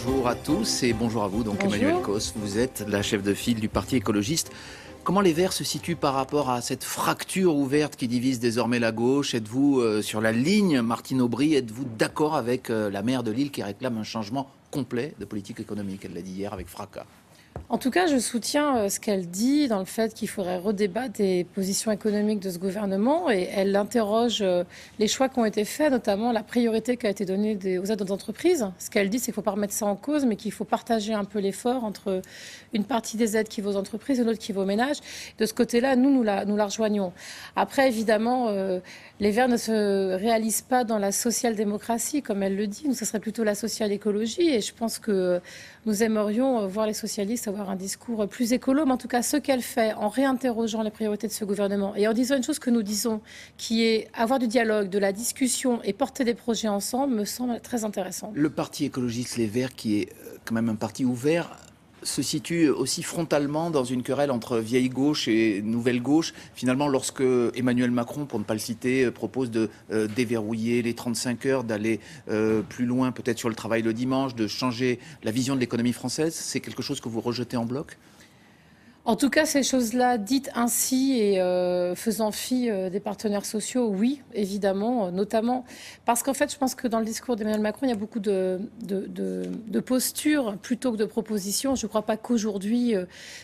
Bonjour à tous et bonjour à vous. Donc Bonjour. Emmanuelle Cos, vous êtes la chef de file du Parti écologiste. Comment les Verts se situent par rapport à cette fracture ouverte qui divise désormais la gauche? Êtes-vous sur la ligne Martine Aubry? Êtes-vous d'accord avec la maire de Lille qui réclame un changement complet de politique économique? Elle l'a dit hier avec fracas. En tout cas, je soutiens ce qu'elle dit dans le fait qu'il faudrait redébattre des positions économiques de ce gouvernement et elle interroge les choix qui ont été faits, notamment la priorité qui a été donnée aux aides aux entreprises. Ce qu'elle dit, c'est qu'il ne faut pas remettre ça en cause, mais qu'il faut partager un peu l'effort entre une partie des aides qui va aux entreprises et une autre qui va aux ménages. De ce côté-là, nous la rejoignons. Après, évidemment, les Verts ne se réalisent pas dans la social-démocratie, comme elle le dit. Nous, ce serait plutôt la social-écologie et je pense que nous aimerions voir les socialistes avoir un discours plus écolo, mais en tout cas, ce qu'elle fait en réinterrogeant les priorités de ce gouvernement et en disant une chose que nous disons, qui est avoir du dialogue, de la discussion et porter des projets ensemble, me semble très intéressant. Le Parti écologiste Les Verts, qui est quand même un parti ouvert, se situe aussi frontalement dans une querelle entre vieille gauche et nouvelle gauche. Finalement, lorsque Emmanuel Macron, pour ne pas le citer, propose de déverrouiller les 35 heures, d'aller plus loin peut-être sur le travail le dimanche, de changer la vision de l'économie française, c'est quelque chose que vous rejetez en bloc ? En tout cas, ces choses-là dites ainsi et faisant fi des partenaires sociaux, oui, évidemment, notamment parce qu'en fait, je pense que dans le discours d'Emmanuel Macron, il y a beaucoup de postures plutôt que de propositions. Je ne crois pas qu'aujourd'hui,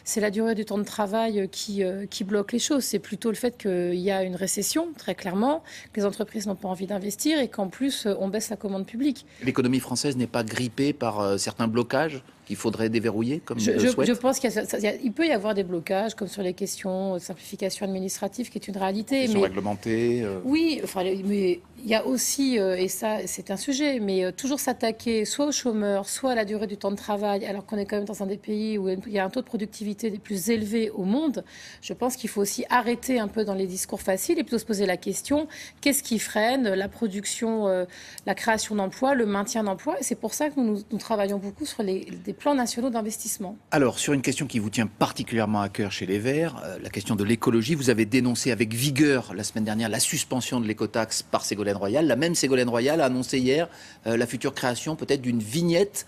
c'est la durée du temps de travail qui bloque les choses. C'est plutôt le fait qu'il y a une récession, très clairement, que les entreprises n'ont pas envie d'investir et qu'en plus, on baisse la commande publique. L'économie française n'est pas grippée par certains blocages qu'il faudrait déverrouiller, comme le souhaite ? Je pense qu'il peut y avoir des blocages, comme sur les questions de simplification administrative, qui est une réalité. Questions réglementées. Oui, mais il y a aussi, et ça c'est un sujet, mais toujours s'attaquer soit aux chômeurs, soit à la durée du temps de travail, alors qu'on est quand même dans un des pays où il y a un taux de productivité des plus élevés au monde. Je pense qu'il faut aussi arrêter un peu dans les discours faciles et plutôt se poser la question, qu'est-ce qui freine la production, la création d'emplois, le maintien d'emplois? Et c'est pour ça que nous travaillons beaucoup sur des plans nationaux d'investissement. Alors, sur une question qui vous tient particulièrement à cœur chez les Verts, la question de l'écologie, vous avez dénoncé avec vigueur la semaine dernière la suspension de l'écotaxe par Ségolène Royal. La même Ségolène Royal a annoncé hier la future création peut-être d'une vignette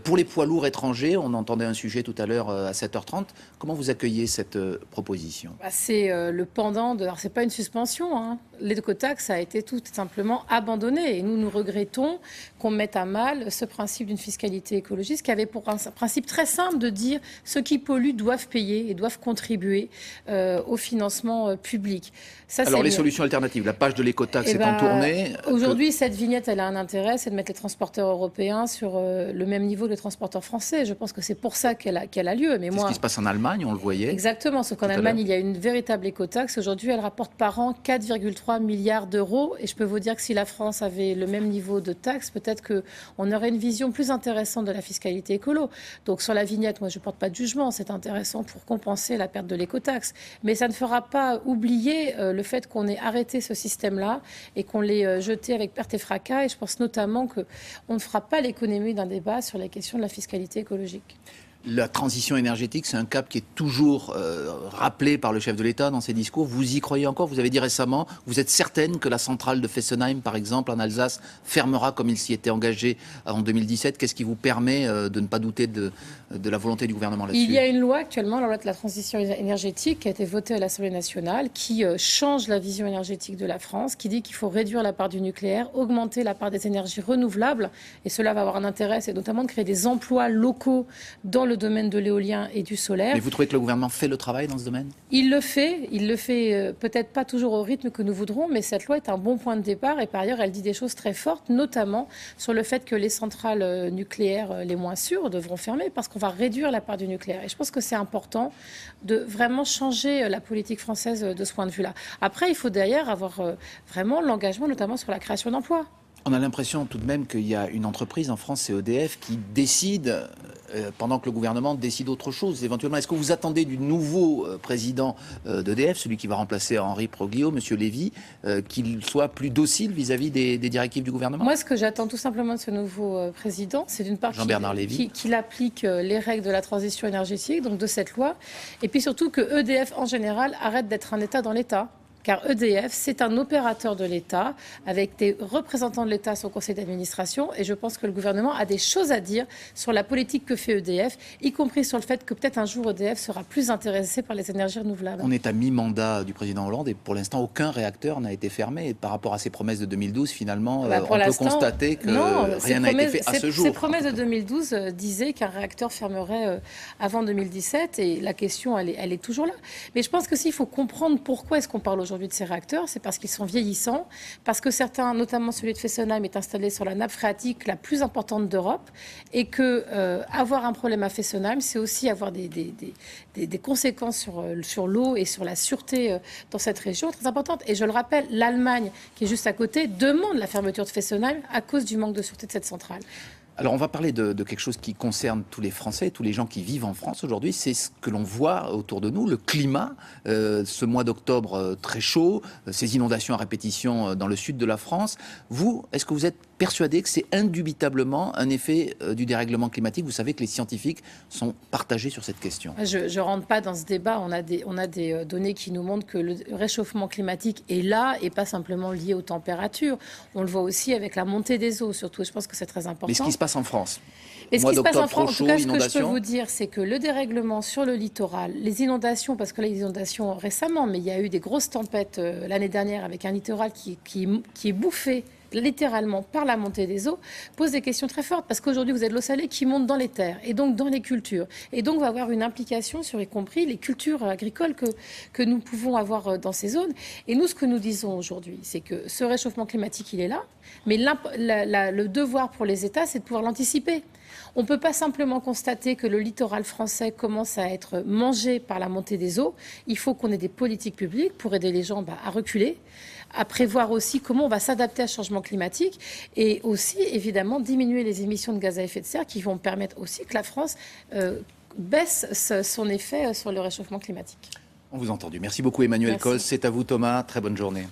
pour les poids lourds étrangers. On entendait un sujet tout à l'heure à 7h30. Comment vous accueillez cette proposition ? C'est le pendant de... Alors, c'est pas une suspension, hein. L'écotaxe a été tout simplement abandonné. Et nous regrettons qu'on mette à mal ce principe d'une fiscalité écologiste qui avait pour un principe très simple de dire ceux qui polluent doivent payer et doivent contribuer au financement public. Ça, alors, les solutions alternatives, la page de l'écotaxe est en tournée. Aujourd'hui, cette vignette, elle a un intérêt, c'est de mettre les transporteurs européens sur le même niveau que les transporteurs français. Je pense que c'est pour ça qu'elle a lieu. Mais c'est ce qui se passe en Allemagne, on le voyait. Exactement, sauf qu'en Allemagne, il y a une véritable écotaxe. Aujourd'hui, elle rapporte par an 4,3 milliards d'euros. Et je peux vous dire que si la France avait le même niveau de taxes, peut-être qu'on aurait une vision plus intéressante de la fiscalité écolo. Donc sur la vignette, moi, je ne porte pas de jugement. C'est intéressant pour compenser la perte de l'écotaxe. Mais ça ne fera pas oublier le fait qu'on ait arrêté ce système-là et qu'on l'ait jeté avec perte et fracas. Et je pense notamment qu'on ne fera pas l'économie d'un débat sur la question de la fiscalité écologique. La transition énergétique, c'est un cap qui est toujours rappelé par le chef de l'État dans ses discours. Vous y croyez encore? Vous avez dit récemment, vous êtes certaine que la centrale de Fessenheim, par exemple, en Alsace, fermera comme il s'y était engagé en 2017. Qu'est-ce qui vous permet de ne pas douter de la volonté du gouvernement là-dessus? Il y a une loi actuellement, la loi de la transition énergétique, qui a été votée à l'Assemblée nationale, qui change la vision énergétique de la France, qui dit qu'il faut réduire la part du nucléaire, augmenter la part des énergies renouvelables. Et cela va avoir un intérêt, c'est notamment de créer des emplois locaux dans le domaine de l'éolien et du solaire. Mais vous trouvez que le gouvernement fait le travail dans ce domaine? Il le fait peut-être pas toujours au rythme que nous voudrons, mais cette loi est un bon point de départ et par ailleurs elle dit des choses très fortes, notamment sur le fait que les centrales nucléaires les moins sûres devront fermer parce qu'on va réduire la part du nucléaire. Et je pense que c'est important de vraiment changer la politique française de ce point de vue-là. Après, il faut derrière avoir vraiment l'engagement, notamment sur la création d'emplois. On a l'impression tout de même qu'il y a une entreprise en France, c'est EDF, qui décide, pendant que le gouvernement décide autre chose éventuellement. Est-ce que vous attendez du nouveau président d'EDF, celui qui va remplacer Henri Proglio, M. Lévy, qu'il soit plus docile vis-à-vis des directives du gouvernement? Moi, ce que j'attends tout simplement de ce nouveau président, c'est d'une part qu'il applique les règles de la transition énergétique, donc de cette loi, et puis surtout que EDF en général arrête d'être un État dans l'État. car EDF, c'est un opérateur de l'État, avec des représentants de l'État à son conseil d'administration, et je pense que le gouvernement a des choses à dire sur la politique que fait EDF, y compris sur le fait que peut-être un jour EDF sera plus intéressé par les énergies renouvelables. On est à mi-mandat du président Hollande et pour l'instant, aucun réacteur n'a été fermé. Et par rapport à ses promesses de 2012, finalement, on peut constater que rien n'a été fait à ce jour. Ces promesses de 2012 disaient qu'un réacteur fermerait avant 2017 et la question, elle est toujours là. Mais je pense que s'il faut comprendre pourquoi est-ce qu'on parle aujourd'hui de ces réacteurs, c'est parce qu'ils sont vieillissants, parce que certains, notamment celui de Fessenheim, est installé sur la nappe phréatique la plus importante d'Europe et que avoir un problème à Fessenheim, c'est aussi avoir des conséquences sur l'eau et sur la sûreté dans cette région très importante. Et je le rappelle, l'Allemagne, qui est juste à côté, demande la fermeture de Fessenheim à cause du manque de sûreté de cette centrale. Alors on va parler de quelque chose qui concerne tous les Français, tous les gens qui vivent en France aujourd'hui, c'est ce que l'on voit autour de nous, le climat, ce mois d'octobre très chaud, ces inondations à répétition dans le sud de la France. Vous, est-ce que vous êtes persuadé que c'est indubitablement un effet du dérèglement climatique? Vous savez que les scientifiques sont partagés sur cette question. Je ne rentre pas dans ce débat, on a des données qui nous montrent que le réchauffement climatique est là et pas simplement lié aux températures. On le voit aussi avec la montée des eaux, surtout, je pense que c'est très important. Mais ce qui se passe en France. Mais ce qui se passe en France, en tout cas, ce que je peux vous dire, c'est que le dérèglement sur le littoral, les inondations, parce que là, les inondations récemment, mais il y a eu des grosses tempêtes l'année dernière avec un littoral qui est bouffé littéralement par la montée des eaux, pose des questions très fortes, parce qu'aujourd'hui, vous avez de l'eau salée qui monte dans les terres, et donc dans les cultures, et donc va avoir une implication sur, y compris, les cultures agricoles que nous pouvons avoir dans ces zones. Et nous, ce que nous disons aujourd'hui, c'est que ce réchauffement climatique, il est là, mais le devoir pour les États, c'est de pouvoir l'anticiper. On ne peut pas simplement constater que le littoral français commence à être mangé par la montée des eaux. Il faut qu'on ait des politiques publiques pour aider les gens à reculer, à prévoir aussi comment on va s'adapter à ce changement climatique et aussi, évidemment, diminuer les émissions de gaz à effet de serre qui vont permettre aussi que la France baisse son effet sur le réchauffement climatique. On vous a entendu. Merci beaucoup Emmanuel Coll. C'est à vous Thomas. Très bonne journée.